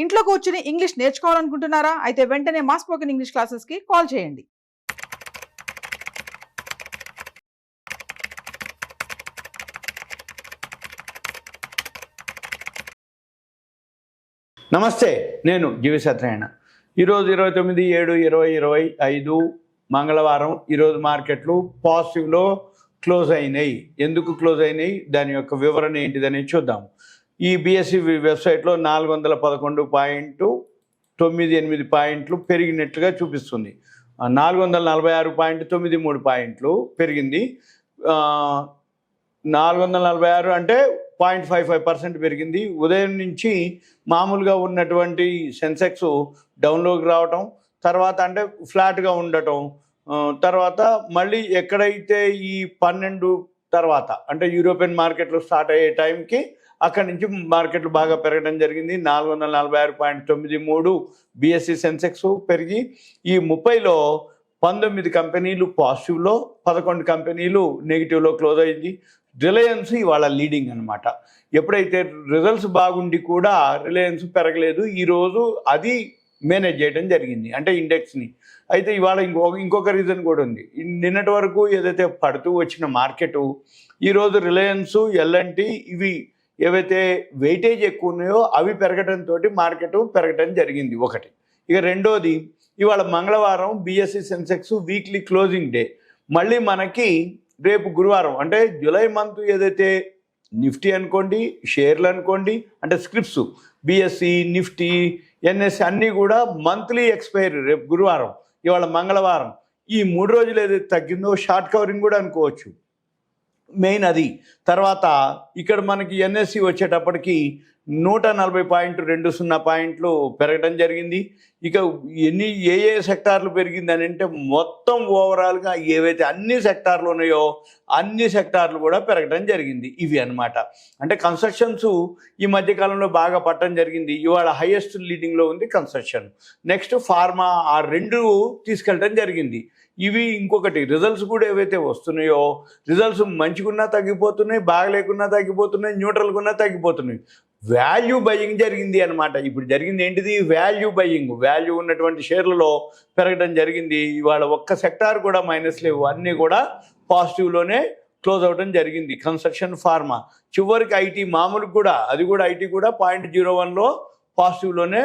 ఇంట్లో కూర్చుని ఇంగ్లీష్ నేర్చుకోవాలనుకుంటున్నారా? అయితే వెంటనే మా స్పోకెన్ ఇంగ్లీష్ క్లాసెస్‌కి కాల్ చేయండి. నమస్తే, నేను జీవి సత్యనారాయణ. ఈరోజు 29/7/2025 మంగళవారం. ఈరోజు మార్కెట్లు పాజిటివ్లో క్లోజ్ అయినాయి. ఎందుకు క్లోజ్ అయినాయి, దాని యొక్క వివరణ ఏంటిదని చూద్దాం. ఈ బిఎస్సి వెబ్సైట్లో 411.98 పాయింట్లు పెరిగినట్లుగా చూపిస్తుంది. 446.93 పాయింట్లు పెరిగింది. 446 అంటే 0.55% పెరిగింది. ఉదయం నుంచి మామూలుగా ఉన్నటువంటి సెన్సెక్స్ డౌన్లోకి రావటం, తర్వాత అంటే ఫ్లాట్గా ఉండటం, తర్వాత మళ్ళీ ఎక్కడైతే ఈ 12 తర్వాత అంటే యూరోపియన్ మార్కెట్లు స్టార్ట్ అయ్యే టైంకి అక్కడి నుంచి మార్కెట్లు బాగా పెరగడం జరిగింది. 446.93 బిఎస్సి సెన్సెక్స్ పెరిగి ఈ 30లో 19 కంపెనీలు పాజిటివ్లో, 11 కంపెనీలు నెగిటివ్లో క్లోజ్ అయింది. రిలయన్స్ ఇవాళ లీడింగ్ అనమాట. ఎప్పుడైతే రిజల్ట్స్ బాగుండి కూడా రిలయన్స్ పెరగలేదు, ఈరోజు అది మేనేజ్ చేయడం జరిగింది, అంటే ఇండెక్స్ని. అయితే ఇవాళ ఇంకొక రీజన్ కూడా ఉంది. నిన్నటి వరకు ఏదైతే పడుతూ వచ్చిన మార్కెటు, ఈరోజు రిలయన్స్, ఎల్ఎన్టీ ఇవి ఏవైతే వెయిటేజ్ ఎక్కువ ఉన్నాయో అవి పెరగడంతో మార్కెట్ పెరగడం జరిగింది ఒకటి. ఇక రెండోది, ఇవాళ మంగళవారం BSc Sensex weekly closing day. మళ్ళీ మనకి రేపు గురువారం అంటే జూలై మంత్ ఏదైతే నిఫ్టీ అనుకోండి, షేర్లు అనుకోండి, అంటే స్క్రిప్ట్స్ బిఎస్సి, నిఫ్టీ, ఎన్ఎస్సి అన్నీ కూడా మంత్లీ ఎక్స్పైరీ రేపు గురువారం, ఇవాళ మంగళవారం. ఈ 3 రోజులు ఏదైతే తగ్గిందో షార్ట్ కవరింగ్ కూడా అనుకోవచ్చు, మెయిన్ అది. తర్వాత ఇక్కడ మనకి ఎన్ఎస్సి వచ్చేటప్పటికి 140.20 పాయింట్లు పెరగడం జరిగింది. ఇక ఏ సెక్టార్లు పెరిగిందని అంటే మొత్తం ఓవరాల్గా ఏవైతే అన్ని సెక్టార్లు ఉన్నాయో అన్ని సెక్టార్లు కూడా పెరగడం జరిగింది. ఇవి అన్నమాట. అంటే కన్స్ట్రక్షన్స్ ఈ మధ్యకాలంలో బాగా పట్టడం జరిగింది. ఇవాళ హైయెస్ట్ లీడింగ్లో ఉంది కన్స్ట్రక్షన్. నెక్స్ట్ ఫార్మా, ఆ రెండు తీసుకెళ్ళడం జరిగింది. ఇవి ఇంకొకటి, రిజల్ట్స్ కూడా ఏవైతే వస్తున్నాయో రిజల్ట్స్ మంచిగున్నా తగ్గిపోతున్నాయి, బాగలేకున్నా తగ్గిపోతున్నాయి, న్యూట్రల్గున్నా తగ్గిపోతున్నాయి. వాల్యూ బయింగ్ జరిగింది అనమాట. ఇప్పుడు జరిగింది ఏంటిది? Value buying. వాల్యూ ఉన్నటువంటి షేర్లలో పెరగడం జరిగింది. ఇవాళ ఒక్క సెక్టార్ కూడా మైనస్ లేవు, అన్నీ కూడా పాజిటివ్లోనే క్లోజ్ అవ్వడం జరిగింది. కన్స్ట్రక్షన్, ఫార్మా, చివరికి ఐటీ మామూలు కూడా, అది కూడా ఐటీ కూడా 0.01లో పాజిటివ్లోనే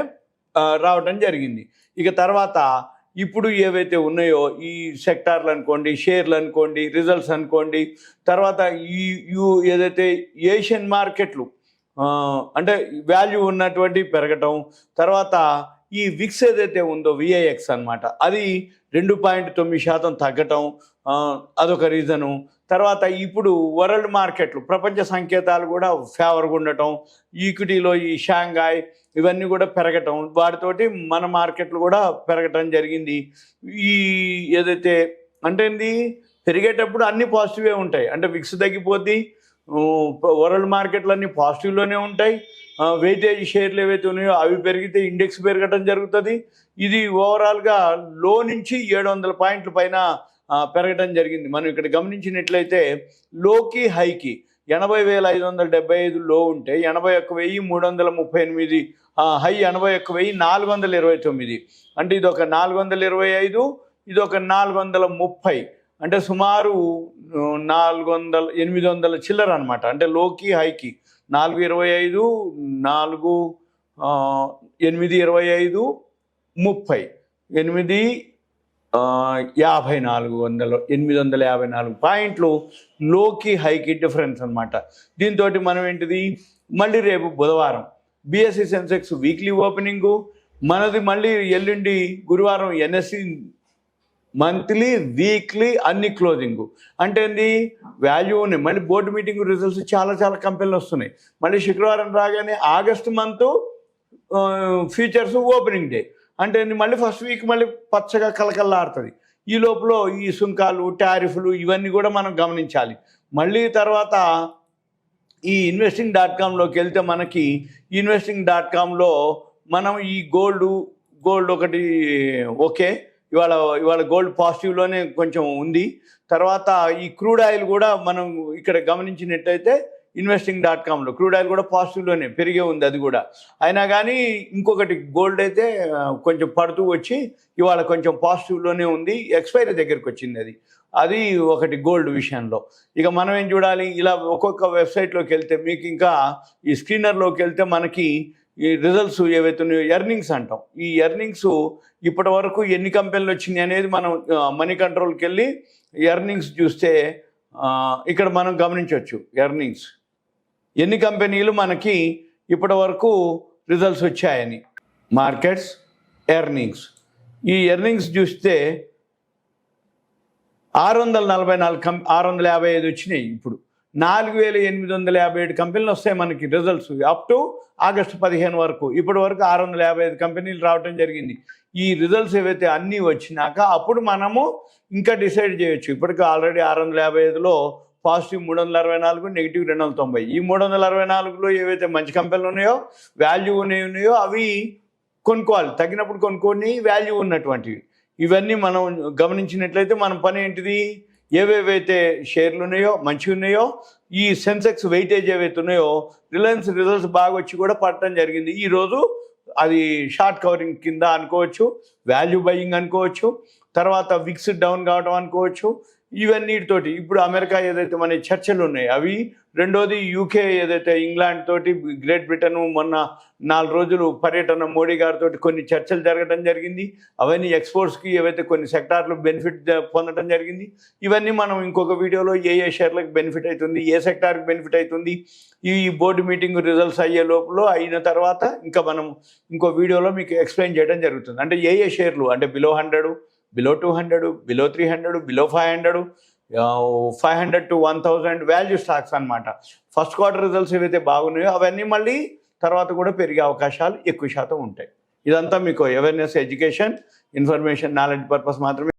రావడం జరిగింది. ఇక తర్వాత ఇప్పుడు ఏవైతే ఉన్నాయో ఈ సెక్టార్లు అనుకోండి, షేర్లు అనుకోండి, రిజల్ట్స్ అనుకోండి, తర్వాత ఏదైతే ఏషియన్ మార్కెట్లు అంటే వాల్యూ ఉన్నటువంటి పెరగటం, తర్వాత ఈ విక్స్ ఏదైతే ఉందో విఐఎక్స్ అనమాట, అది 2.9% తగ్గటం, అదొక రీజను. తర్వాత ఇప్పుడు వరల్డ్ మార్కెట్లు, ప్రపంచ సంకేతాలు కూడా ఫేవర్గా ఉండటం, ఈక్విటీలో ఈ షాంఘాయ్ ఇవన్నీ కూడా పెరగటం, వాటితోటి మన మార్కెట్లు కూడా పెరగటం జరిగింది. ఈ ఏదైతే అంటే పెరిగేటప్పుడు అన్నీ పాజిటివే ఉంటాయి. అంటే విక్స్ తగ్గిపోద్ది, వరల్డ్ మార్కెట్లు అన్నీ పాజిటివ్లోనే ఉంటాయి. వెయిటేజ్ షేర్లు ఏవైతే ఉన్నాయో అవి పెరిగితే ఇండెక్స్ పెరగటం జరుగుతుంది. ఇది ఓవరాల్గా లో నుంచి 700 పాయింట్ల పైన పెరగటం జరిగింది. మనం ఇక్కడ గమనించినట్లయితే లోకి హైకి 80,575 లో ఉంటే 81,338, హై 81,429. అంటే ఇదొక 425, ఇదొక 430, అంటే సుమారు 800 చిల్లర అనమాట. అంటే లోకి హైకి 425, 825, 30, 854 పాయింట్లు లోకి హైకి డిఫరెన్స్ అనమాట. దీంతో మనం ఏంటిది, మళ్ళీ రేపు బుధవారం బిఎస్సి సెన్సెక్స్ వీక్లీ ఓపెనింగు మనది, మళ్ళీ ఎల్లుండి గురువారం ఎన్ఎస్సి మంత్లీ, వీక్లీ అన్ని క్లోజింగు. అంటే వాల్యూ ఉన్నాయి. మళ్ళీ బోర్డు మీటింగ్ రిజల్ట్స్ చాలా కంపెనీలు వస్తున్నాయి. మళ్ళీ శుక్రవారం రాగానే August month futures opening day. అంటే మళ్ళీ ఫస్ట్ వీక్ మళ్ళీ పచ్చగా కలకల్లాడుతుంది. ఈ లోపల ఈ సుంకాలు, టారిఫ్లు ఇవన్నీ కూడా మనం గమనించాలి. మళ్ళీ తర్వాత ఈ investing.comలోకి వెళ్తే మనకి investing.comలో మనం ఈ గోల్డ్ ఒకటి ఓకే, ఇవాళ గోల్డ్ పాజిటివ్లోనే కొంచెం ఉంది. తర్వాత ఈ క్రూడ్ ఆయిల్ కూడా మనం ఇక్కడ గమనించినట్టయితే investing.comలో క్రూడ్ ఆయిల్ కూడా పాజిటివ్లోనే పెరిగే ఉంది అది కూడా. అయినా కానీ ఇంకొకటి గోల్డ్ అయితే కొంచెం పడుతూ వచ్చి ఇవాళ కొంచెం పాజిటివ్లోనే ఉంది, ఎక్స్పైరీ దగ్గరికి వచ్చింది అది ఒకటి గోల్డ్ విషయంలో. ఇక మనం ఏం చూడాలి, ఇలా ఒక్కొక్క వెబ్సైట్లోకి వెళ్తే మీకు ఇంకా ఈ స్క్రీనర్లోకి వెళ్తే మనకి ఈ రిజల్ట్స్ ఏవైతే ఉన్నాయో ఎర్నింగ్స్ అంటాం. ఈ ఎర్నింగ్స్ ఇప్పటి వరకు ఎన్ని కంపెనీలు వచ్చినాయి అనేది మనం మనీ కంట్రోల్కి వెళ్ళి ఎర్నింగ్స్ చూస్తే ఇక్కడ మనం గమనించవచ్చు ఎర్నింగ్స్ ఎన్ని కంపెనీలు మనకి ఇప్పటి వరకు రిజల్ట్స్ వచ్చాయని. మార్కెట్స్, ఎర్నింగ్స్, ఈ ఎర్నింగ్స్ చూస్తే 655 వచ్చినాయి. ఇప్పుడు 4857 కంపెనీలు వస్తాయి మనకి రిజల్ట్స్ అప్ టు ఆగస్టు 15 వరకు. ఇప్పటి వరకు 655 కంపెనీలు రావడం జరిగింది. ఈ రిజల్ట్స్ ఏవైతే అన్నీ వచ్చినాక అప్పుడు మనము ఇంకా డిసైడ్ చేయొచ్చు. ఇప్పటికి ఆల్రెడీ 655లో పాజిటివ్ 364, నెగిటివ్ 290. ఈ 364లో ఏవైతే మంచి కంపెనీలు ఉన్నాయో, వాల్యూ ఉన్నాయో అవి కొనుక్కోవాలి, తగినప్పుడు కొనుక్కొని వాల్యూ ఉన్నటువంటివి. ఇవన్నీ మనం గమనించినట్లయితే మన పని ఏంటిది, ఏవేవైతే షేర్లు ఉన్నాయో మంచిగా ఉన్నాయో, ఈ సెన్సెక్స్ వెయిటేజ్ ఏవైతే ఉన్నాయో, రిలయన్స్ రిజల్ట్స్ బాగా వచ్చి కూడా పడటం జరిగింది. ఈరోజు అది షార్ట్ కవరింగ్ కింద అనుకోవచ్చు, వాల్యూ బయింగ్ అనుకోవచ్చు, తర్వాత విక్స్ డౌన్ కావడం అనుకోవచ్చు. ఇవన్నిటితోటి ఇప్పుడు అమెరికా ఏదైతే మన చర్చలు ఉన్నాయి అవి, రెండోది యూకే ఏదైతే ఇంగ్లాండ్ తోటి, గ్రేట్ బ్రిటన్ మొన్న 4 రోజులు పర్యటన మోడీ గారితో కొన్ని చర్చలు జరగడం జరిగింది. అవన్నీ ఎక్స్పోర్ట్స్కి ఏవైతే కొన్ని సెక్టార్లు బెనిఫిట్ పొందడం జరిగింది. ఇవన్నీ మనం ఇంకొక వీడియోలో ఏ షేర్లకు బెనిఫిట్ అవుతుంది, ఏ సెక్టార్కి బెనిఫిట్ అవుతుంది, ఈ బోర్డు మీటింగ్ రిజల్ట్స్ అయ్యే లోపల అయిన తర్వాత ఇంకా మనం ఇంకో వీడియోలో మీకు ఎక్స్ప్లెయిన్ చేయడం జరుగుతుంది. అంటే ఏ షేర్లు అంటే below 100, below 200, below 300, below 500, 500 to 1000 value stocks అనమాట. ఫస్ట్ క్వార్టర్ రిజల్ట్స్ ఏవైతే బాగున్నాయో అవన్నీ మళ్ళీ తర్వాత కూడా పెరిగే అవకాశాలు ఎక్కువ శాతం ఉంటాయి. ఇదంతా మీకు awareness, education, information, knowledge purpose మాత్రమే.